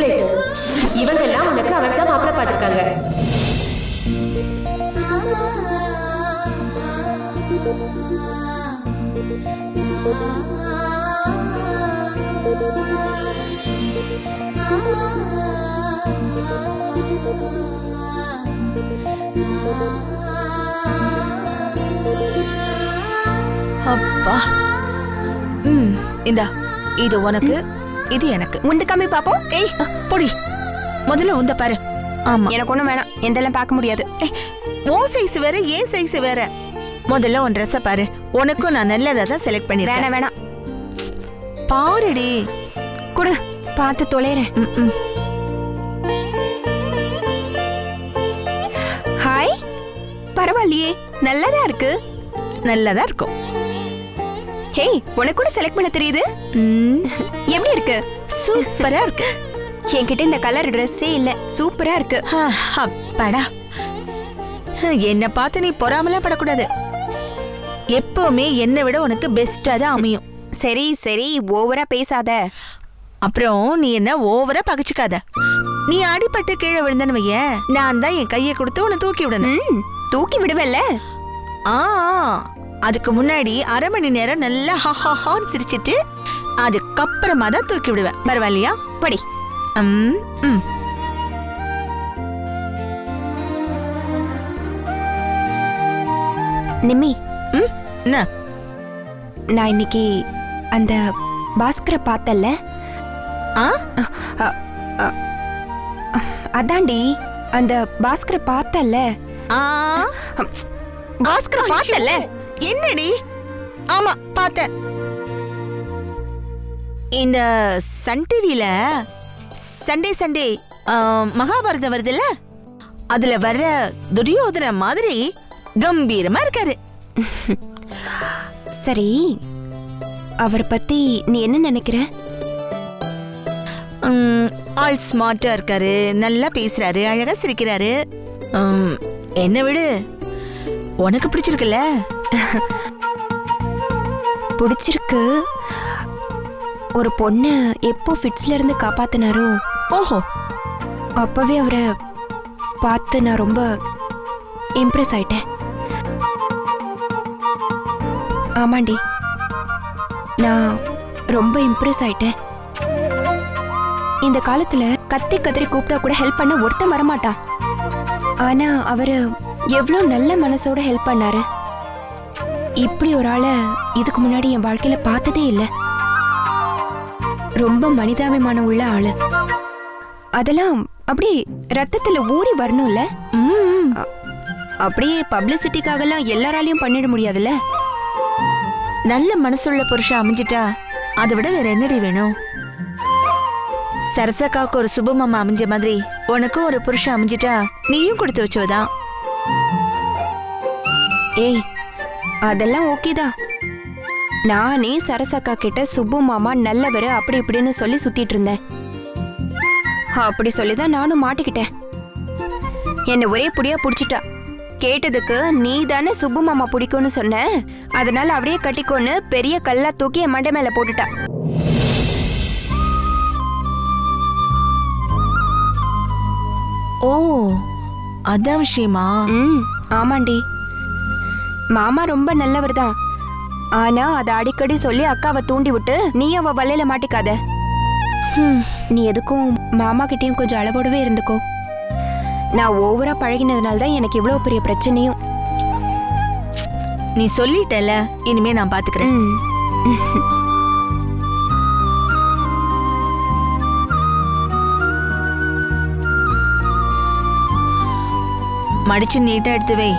Great. இவங்க எல்லாம் உனக்கு அவர் தான் மாப்பிள்ளை பார்த்திருக்காங்க. அப்பா. இந்தா, இது உனக்கு, இது எனக்கு. உந்த கம்மி பாப்போம். ஏய் பொடி, முதல்ல உந்த பாரு. ஆமா, எனக்கு ஒண்ணும் வேணாம், எந்தெல்லாம் பார்க்க முடியாது. உன் சைஸ் வேற, ஏன் சைஸ் வேற. முதல்ல உன் ட்ரெஸ்ஸை பாரு. உனக்கும் நான் நல்லதா தான் செலக்ட் பண்ணிருக்கேன். வேணாம் வேணாம், பாருடி. குடு, பார்த்து தொலைறேன். ஹாய், பரவாயில்லையே, நல்லதா இருக்கு. நல்லதா இருக்கும். ஹே, உனக்கு கூட செலக்ட் பண்ண தெரியுது. எப்படி இருக்கு? சூப்பரா இருக்கு. என்கிட்ட இந்த கலர் ட்ரெஸ்ஸே இல்ல, சூப்பரா இருக்கு. அப்பாடா, என்ன பார்த்து நீ பொறாமலாம் படக்கூடாது. எப்பவுமே என்னை விட உனக்கு பெஸ்டா தான் அமையும். சரி சரி, ஓவரா பேசாத. அப்புறம் நீ என்ன ஓவரா பகச்சுக்காத. நீ அடிபட்டு கீழே விழுந்தன்னு வைய, நான் தான் என் கையை கொடுத்து உன்னை தூக்கி விடணும். தூக்கி விடுவல்ல? அதுக்கு முன்னாடி அரை மணி நேரம் நல்லா ஹான்னு சிரிச்சிட்டு அதுக்கப்புறமா தான் தூக்கி விடுவேன். பரவாயில்லையா? படி. நிம்மி, என்ன? நான் இன்னைக்கு அந்த பாஸ்கரை பார்த்தல்ல. அதாண்டி, அந்த பாஸ்கரை பார்த்தல்ல. பாஸ்கரை பார்த்தல்ல. என்னடி? ஆமா, பார்த்தேன். இந்த சன் டிவில சண்டே சண்டே மகாபாரதம் வருதுல்ல, அதுல வர்ற துரியோதன மாதிரி கம்பீரமா இருக்காரு. சரி, அவரை பத்தி நீ என்ன நினைக்கிற? ஆல் ஸ்மார்ட்டா இருக்காரு, நல்லா பேசுறாரு, அழகா சிரிக்கிறாரு. என்ன விடு, உனக்கு பிடிச்சிருக்குல்ல? பிடிச்சிருக்கு. ஒரு பொண்ணு எப்போ ஃபிட்ஸ்ல இருந்து காப்பாத்தினாரோ, ஓஹோ, அப்பவே அவரை பார்த்து நான் ரொம்ப இம்ப்ரெஸ் ஆயிட்டேன். ஆமாண்டி, நான் ரொம்ப இம்ப்ரெஸ் ஆயிட்டேன். இந்த காலத்துல கத்தி கத்திரி கூப்பிட்டா கூட ஹெல்ப் பண்ண ஒருத்தன் வரமாட்டான். ஆனா அவரு எவ்வளோ நல்ல மனசோட ஹெல்ப் பண்ணாரு. இப்படி ஒரு ஆளை இதுக்கு முன்னாடி என் வாழ்க்கையில பார்த்ததே இல்லை. ரொம்ப மனிதாபிமானம் உள்ள ஆளு. அதெல்லாம் அப்படியே ரத்தத்துல ஊறி வரணும்ல. அப்படியே பப்ளிசிட்டிக்காகலாம் எல்லாராலையும் பண்ணிட முடியாதுல்ல. நல்ல மனசுள்ள புருஷன் அமைஞ்சிட்டா அதை விட வேற என்னடி வேணும்? சரசக்காவுக்கு ஒரு சுபமாமா அமைஞ்ச மாதிரி உனக்கும் ஒரு புருஷன் அமைஞ்சிட்டா நீயும் கொடுத்து வச்சவதான். ஏய், அதெல்லாம் ஓகேதான். நானே சரசக்கா கிட்ட சுப்பு மாமா நல்லவரு அப்படி இப்படின்னு சொல்லி சுத்திட்டு இருந்தேன். அப்படி சொல்லிதான் நானும் மாட்டிக்கிட்டேன். என்ன ஒரே புடியா புடிச்சுட்டா. கேட்டதுக்கு நீ தானே சுப்பு மாமா பிடிக்கும்னு சொன்ன, அதனால அப்படியே கட்டிக்கோன்னு பெரிய கல்லா தூக்கி என் மண்டை மேல போட்டுட்டா. ஓ, அதான் விஷயமா? ஆமாண்டி, மாமா ரொம்ப நல்லவர் தான். ஆனா அதை அடிக்கடி சொல்லி அக்காவை தூண்டி விட்டு நீ அவ வலையில மாட்டிக்காத. நீ எதுக்கும் மாமா கிட்டயும் கொஞ்சம் அளவோடவே இருந்துக்கோ. நான் ஓவரா பழகினதுனால தான் எனக்கு இவ்வளவு பெரிய பிரச்சனையும். நீ சொல்லிட்டல, இனிமே நான் பாத்துக்கிறேன். மடிச்சு நீட்டா எடுத்து வை.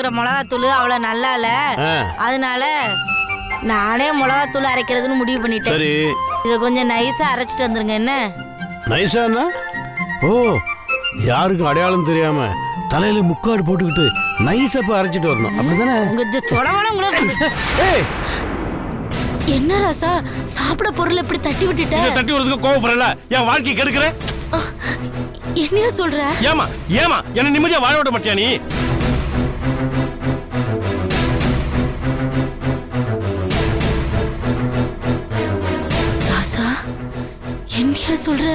கழுவுற மிளகாத்தூள் அவ்வளவு நல்லா இல்ல, அதனால நானே மிளகாத்தூள் அரைக்கிறதுன்னு முடிவு பண்ணிட்டேன். சரி, இதை கொஞ்சம் நைஸா அரைச்சிட்டு வந்துருங்க. என்ன நைஸானா? ஓ, யாருக்கும் அடையாளம் தெரியாம தலையில முக்காடு போட்டுக்கிட்டு நைஸா போய் அரைச்சிட்டு வரணும், அப்படிதானே? என்ன ராசா சாப்பிட பொருள் இப்படி தட்டி விட்டுட்ட? தட்டி விடுறதுக்கு கோவப்படல, என் வாழ்க்கை கெடுக்கிற. என்னையா சொல்ற? ஏமா ஏமா என்ன நிம்மதியா வாழ விட மாட்டியா நீ? ராசா என்னையா சொல்ற?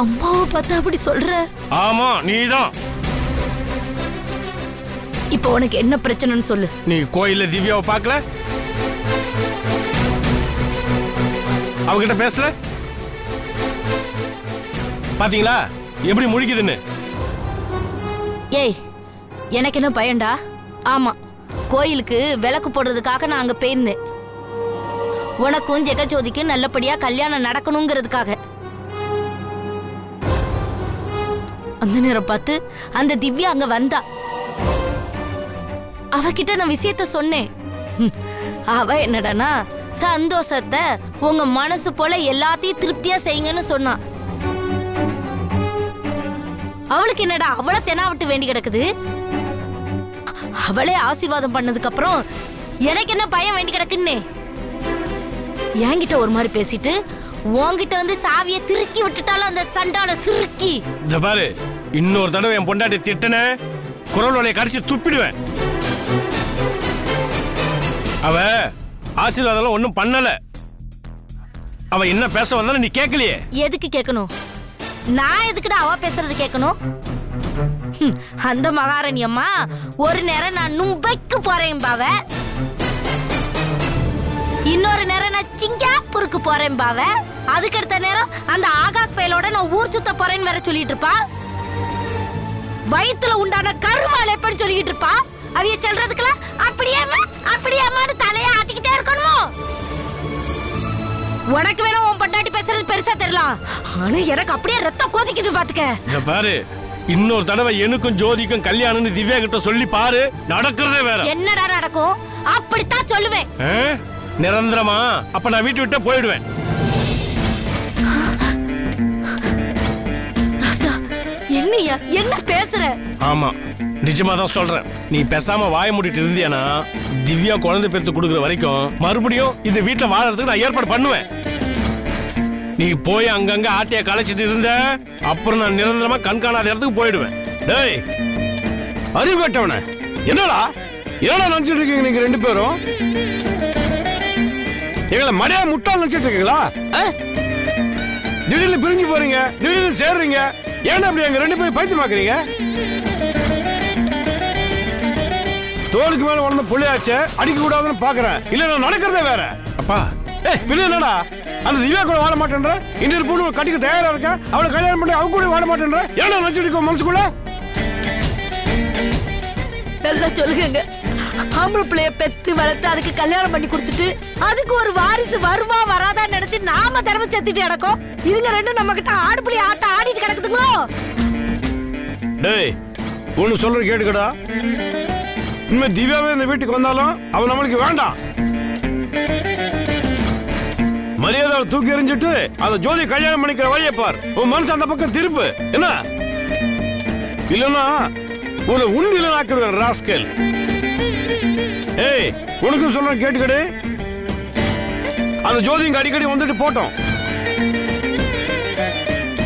அம்மாவை பார்த்தா அப்படி சொல்ற? ஆமா, நீதான். இப்போ உனக்கு என்ன பிரச்சனைன்னு சொல்லு. நீ கோயில்ல திவ்யாவை பார்க்கல, அவகிட்ட பேசல, பாத்தீங்களா எப்படி முழிக்குதுன்னு? ஏய், எனக்கு என்ன பயன்டா? ஆமா, கோயிலுக்கு விளக்கு போடுறதுக்காக நான் அங்க போயிருந்தேன். உனக்கும் ஜெகஜோதிக்கு நல்லபடியா கல்யாணம் நடக்கணுங்கிறதுக்காக. அந்த நேரம் பார்த்து அந்த திவ்யா அங்க வந்தா. அவகிட்ட நான் விஷயத்த சொன்னேன். அவ என்னடானா, சந்தோஷத்தை உங்க மனசு போல எல்லாத்தையும் திருப்தியா செய்யுங்கன்னு சொன்னான். அவளுக்கு என்னடா அவளை தெனாவிட்டு வேண்டி கிடக்குது. அவளே ஆசீர்வாதம் பண்ணதுக்கு அப்புறம் எனக்கு என்ன பயம் வேண்டி கிடக்குன்னே. என்கிட்ட ஒரு மாதிரி பேசிட்டு உன்கிட்ட வந்து சாவியை திருக்கி விட்டுட்டாலும் அந்த சண்டால சிறுக்கி. இந்த பாரு, இன்னொரு தடவை என் பொண்டாட்டி திட்டன குரல் வலையை கடிச்சு துப்பிடுவேன். அவ ஆசீர்வாதம் ஒன்னும் பண்ணல. அவ என்ன பேச வந்தாலும் நீ கேட்கலையே. எதுக்கு கேட்கணும்? நான் எதுக்குடா அவ பேசுறது கேட்கணும்? அந்த மகாராணி அம்மா ஒரு நேரம் நான் மும்பைக்கு போறேன் பாவ, இன்னொரு நேரம் நான் சிங்கப்பூருக்கு போறேன் பாவ, அதுக்கடுத்த நேரம் அந்த ஆகாஷ் பயலோட நான் ஊர் சுத்த போறேன்னு வேற சொல்லிட்டு இருப்பா. வயித்துல உண்டான கருவால் எப்படி சொல்லிட்டு இருப்பா. அவிய சொல்றதுக்குலாம் அப்படியேமா அப்படியேமான்னு தலையை ஆட்டிக்கிட்டே இருக்கணுமோ? உனக்கு வேணா உன் பொண்டாட்டி பேசுறது பெருசா தெரியலாம், ஆனா எனக்கு அப்படியே ரத்தம் கொதிக்குது பாத்துக்க. இந்த பாரு, இன்னொரு தடவை எனக்கும் ஜோதிக்கும் கல்யாணம்னு திவ்யா கிட்ட சொல்லி பாரு, நடக்கிறதே வேற. என்னடா நடக்கும்? அப்படித்தான் சொல்லுவேன். நிரந்தரமா? அப்ப நான் வீட்டு விட்டு போயிடுவேன். ராசா, என்னையா என்ன பேசுற? ஆமா, நிஜமா தான் சொல்றேன். நீ பேசாம வாய மூடிட்டு இருந்தியானா திவ்யா குழந்தை பெற்று கொடுக்குற வரைக்கும் மறுபடியும் இந்த வீட்டுல வாழறதுக்கு நான் ஏற்பாடு பண்ணுவேன். நீ போய் அங்கங்க ஆட்டிய களைச்சிட்டு இருந்த அப்புறம் நான் நிரந்தரமா கண்காணாத இடத்துக்கு போயிடுவேன். டேய் அறிவு கட்டவன, என்னடா நினைச்சிட்டு இருக்கீங்க நீங்க ரெண்டு பேரும்? எங்களை மடையா முட்டாள் நினைச்சிட்டு இருக்கீங்களா? திடீர்னு பிரிஞ்சு போறீங்க, திடீர்னு சேர்றீங்க, ஏன்னா அப்படி எங்க ரெண்டு பேரும் பைத்தியமாக்குறீங்க? தோளுக்கு மேல வளர்ந்த புள்ளையாச்சே அடிக்க கூடாதுன்னு பாக்குறேன், இல்ல நான் நடக்கிறதே வேற. அப்பா பின்ன என்னடா அந்த திவ்யா கூட வாழ மாட்டேன்ற, இன்னொரு பொண்ணு கட்டிக்க தயாரா இருக்க, அவளை கல்யாணம் பண்ணி அவ கூட வாழ மாட்டேன்ற, ஏன்னா நினைச்சிட்டு இருக்க மனசுக்குள்ள? நல்லா சொல்லுங்க. ஆம்பளை பிள்ளைய பெத்து வளர்த்து அதுக்கு கல்யாணம் பண்ணி கொடுத்துட்டு அதுக்கு ஒரு வாரிசு வருமா வராதான்னு நினைச்சு நாம திறமை செத்துட்டு கிடக்கும். இதுங்க ரெண்டும் நம்ம கிட்ட ஆடு புள்ளி ஆட்ட ஆடிட்டு கிடக்குதுங்களோ? டேய் ஒண்ணு சொல்ற கேட்டுக்கடா, இனிமே திவ்யாவே இந்த வீட்டுக்கு வந்தாலும் அவன் நம்மளுக்கு வேண்டாம். மரியாதை தூக்கி எறிஞ்சிட்டு அந்த ஜோதி கல்யாணம் பண்ணிக்கிற வழியை பார். உன் மனசு அந்த பக்கம் திருப்பு, என்ன இல்லன்னா உன்னை உண்டில ஆக்கிடுவேன் ராஸ்கல். ஏய் உனக்கும் சொல்றேன் கேட்டுக்கடு, அந்த ஜோதி இங்க அடிக்கடி வந்துட்டு போட்டோம்,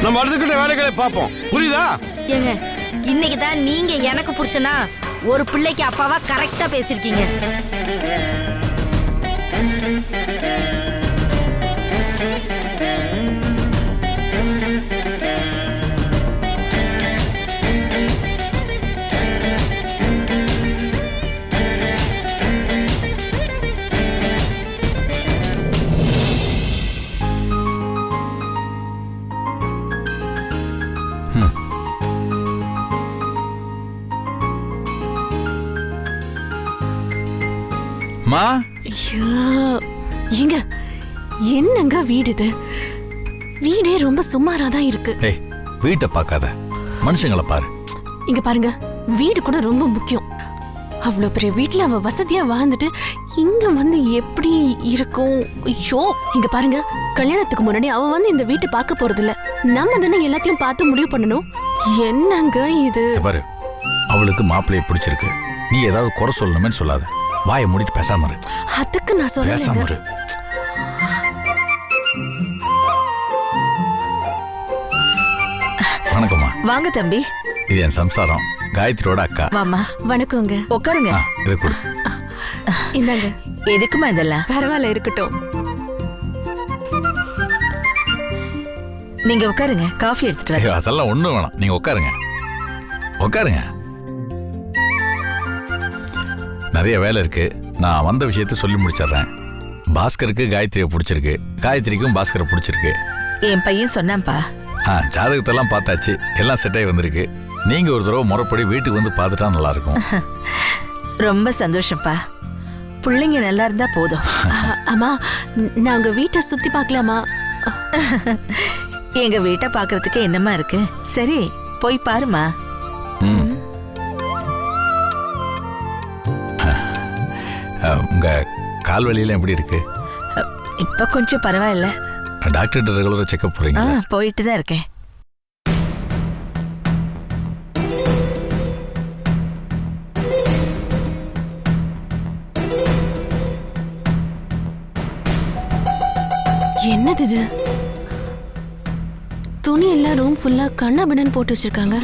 நம்ம அடுத்துக்கிட்ட வேலைகளை பார்ப்போம், புரியுதா? ஏங்க இன்னைக்கு தான் நீங்க எனக்கு புருஷனா ஒரு பிள்ளைக்கு அப்பாவா கரெக்டா பேசிருக்கீங்க. மா, ஏங்க என்னங்க வீடு இது? வீடே ரொம்ப சுமாரா தான் இருக்கு. ஏய் வீட்டை பார்க்காத, மனுஷங்களை பாரு. இங்க பாருங்க, வீடு கூட ரொம்ப முக்கியம். அவ்வளோ பெரிய வீட்டுல அவ வசதியா வாழ்ந்துட்டு இங்க வந்து எப்படி இருக்கும்? ஐயோ, இங்க பாருங்க, கல்யாணத்துக்கு முன்னாடி அவ வந்து இந்த வீட்டை பார்க்க போறது இல்ல. நம்ம தானே எல்லாத்தையும் பார்த்து முடிவு பண்ணணும். என்னங்க இது? பாரு, அவளுக்கு மாப்பிள்ளைய பிடிச்சிருக்கு. நீ ஏதாவது குறை சொல்லணுமே சொல்லாத. வாயை மூடிட்டு பேசாம இரு. அதுக்கு நான் பேசாம சொல்றேன். இரு. வணக்கம்மா. வாங்க தம்பி. இது என் சம்சாரம், காயத்ரியோட அக்கா. வாமா. வணக்கங்க. உட்காருங்க. இதை கொடு. இந்தாங்க. எதுக்குமா இதெல்லாம்? பரவாயில்ல, இருக்கட்டும். நீங்க உட்காருங்க, காஃபி எடுத்துட்டு ஐயோ, வரேன். அதெல்லாம் ஒண்ணும் வேணாம். நீங்க உட்காருங்க, உட்காருங்க. நிறைய வேலை இருக்கு. நான் வந்த விஷயத்த சொல்லி முடிச்சிடுறேன். பாஸ்கருக்கு காயத்ரியை பிடிச்சிருக்கு, காயத்ரிக்கும் பாஸ்கரை பிடிச்சிருக்கு. என் பையன் சொன்னான்ப்பா. ஜாதகத்தெல்லாம் பார்த்தாச்சு, எல்லாம் செட் ஆகி வந்திருக்கு. நீங்க ஒரு தடவை முறைப்படி வீட்டுக்கு வந்து பார்த்துட்டா நல்லா இருக்கும். ரொம்ப சந்தோஷம்ப்பா. பிள்ளைங்க நல்லா இருந்தா போதும். அம்மா, நாங்க வீட்டை சுத்தி பார்க்கலாமா? எங்க வீட்டை பாக்குறதுக்கு என்னமா இருக்கு? சரி, போய் பாருமா. ம். உங்க கால் வலியெல்லாம் எப்படி இருக்கு? இப்ப கொஞ்சம் பரவாயில்ல. டாக்டர் ரெகுலரா செக்அப் போறீங்க? போயிட்டு தான் இருக்கேன். என்னது இது? துணி எல்லாம் ரூம் ஃபுல்லா கண்ணாபின்னு போட்டு வச்சிருக்காங்க.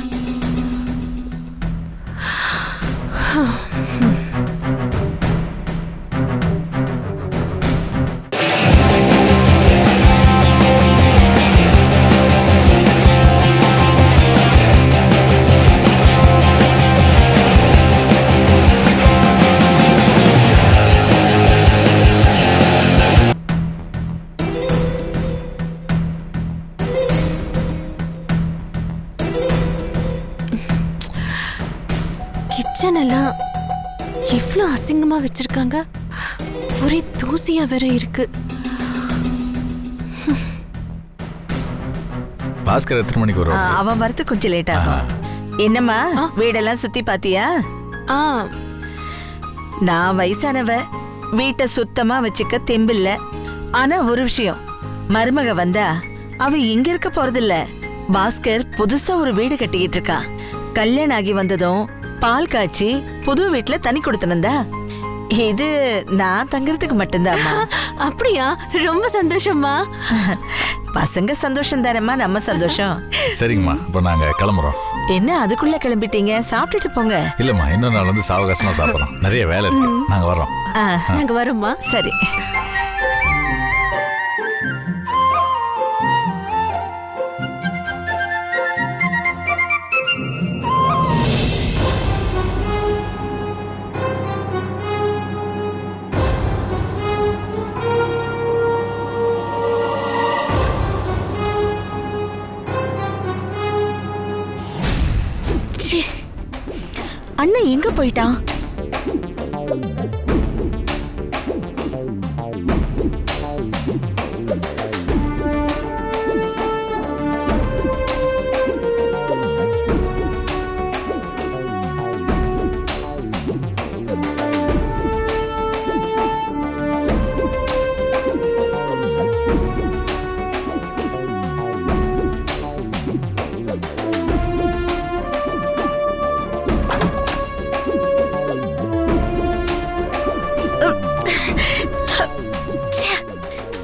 கிச்சன் எல்லாம் இவ்ளோ அசிங்கமா வச்சிருக்காங்க. ஒரே தூசியா வேற இருக்கு. பாஸ்கர் எத்தனை மணிக்கு வருவாங்க? அவன் வரது கொஞ்சம் லேட் ஆகும். என்னம்மா, வீடெல்லாம் சுத்தி பாத்தியா? ஆ, நான் வயசானவ, வீட்டை சுத்தமா வச்சுக்க தெம்பில்ல. ஆனா ஒரு விஷயம், மருமக வந்தா அவ இங்க இருக்க போறதில்ல. பாஸ்கர் புதுசா ஒரு வீடு கட்டிக்கிட்டு இருக்கான். கல்யாணம் ஆகி வந்ததும் பால் காய்ச்சி புது வீட்டுல தனி கொடுத்தனந்தா. இது நான் தங்கறதுக்கு மட்டும்தாம்மா. அப்படியா? ரொம்ப சந்தோஷமா. பசங்க சந்தோஷம் தானம்மா நம்ம சந்தோஷம். சரிங்கம்மா, இப்போ நாங்க கிளம்புறோம். என்ன அதுக்குள்ள கிளம்பிட்டீங்க? சாப்பிட்டுட்டு போங்க. இல்லம்மா, இன்னொரு நாள் வந்து சாவகாசமா சாப்பிட்றோம். நிறைய வேலை இருக்கு. நாங்க வர்றோம். நாங்க வரோம்மா. சரி. அண்ணன் எங்க போயிட்டான்?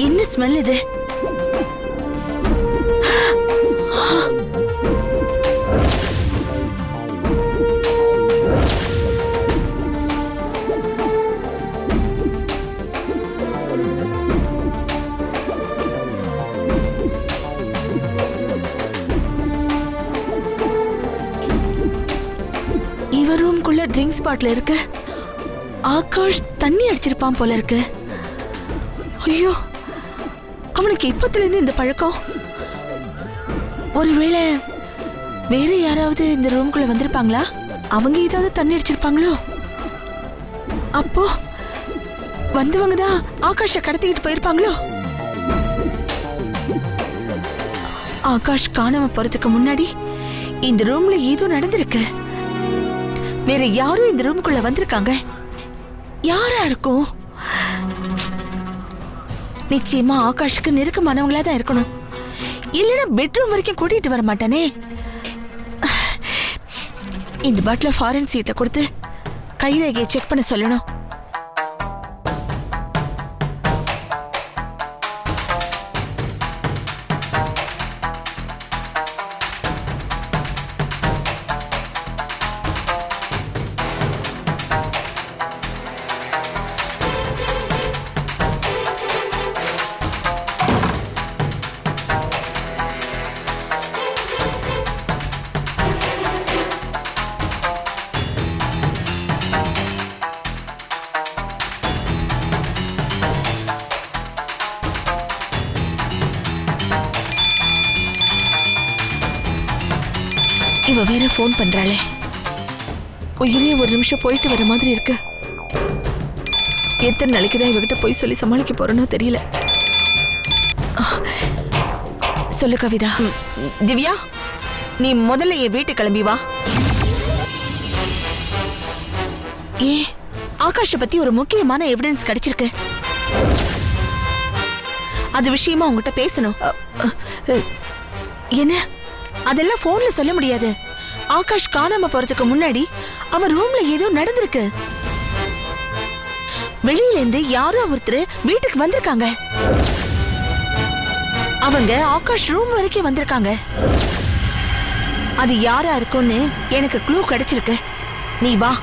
என்ன ஸ்மெல் இது? இவ ரூம்குள்ள ட்ரிங்க்ஸ் பாட்டில் இருக்கு. ஆகாஷ் தண்ணி அடிச்சிருப்பான் போல இருக்கு. ஐயோ, அவனுக்கு இப்பத்துல இருந்து இந்த பழக்கம். ஒருவேளை வேற யாராவது இந்த ரூம்குள்ள வந்திருப்பாங்களா? அவங்க ஏதாவது தண்ணி அடிச்சிருப்பாங்களோ? அப்போ வந்தவங்க தான் ஆகாஷ கடத்திக்கிட்டு போயிருப்பாங்களோ? ஆகாஷ் காணாம போறதுக்கு முன்னாடி இந்த ரூம்ல ஏதோ நடந்திருக்கு. வேற யாரும் இந்த ரூமுக்குள்ள வந்திருக்காங்க. யாரா இருக்கும்? நிச்சயமா ஆகாஷுக்கு நெருக்கமானவங்களா தான் இருக்கணும். இல்லைன்னா பெட்ரூம் வரைக்கும் கூட்டிட்டு வர மாட்டானே. இந்த பாட்டில ஃபாரின் சீட்டை கொடுத்து கைரேகையை செக் பண்ண சொல்லணும். இவ வேற போன் பண்றாளே. உயிரே ஒரு நிமிஷம் போயிட்டு வர மாதிரி இருக்கு. எத்தனை நாளைக்கு தான் இவகிட்ட போய் சொல்லி சமாளிக்க போறேனோ தெரியல. சொல்லு கவிதா. திவ்யா, நீ முதல்ல என் வீட்டு கிளம்பி வா. ஏ, ஆகாஷ பத்தி ஒரு முக்கியமான எவிடன்ஸ் கிடைச்சிருக்கு. அது விஷயமா உங்ககிட்ட பேசணும். என்ன? அதெல்லாம் போன்ல சொல்ல முடியாது. ஆகாஷ் காணாம போறதுக்கு முன்னாடி அவன் ரூம்ல ஏதோ நடந்திருக்கு. வெளியில இருந்து யாரோ ஒருத்தர் வீட்டுக்கு வந்திருக்காங்க. அவங்க ஆகாஷ் ரூம் வரைக்கும் வந்திருக்காங்க. அது யாரா இருக்கும்னு எனக்கு க்ளூ கிடைச்சிருக்கு. நீ வா.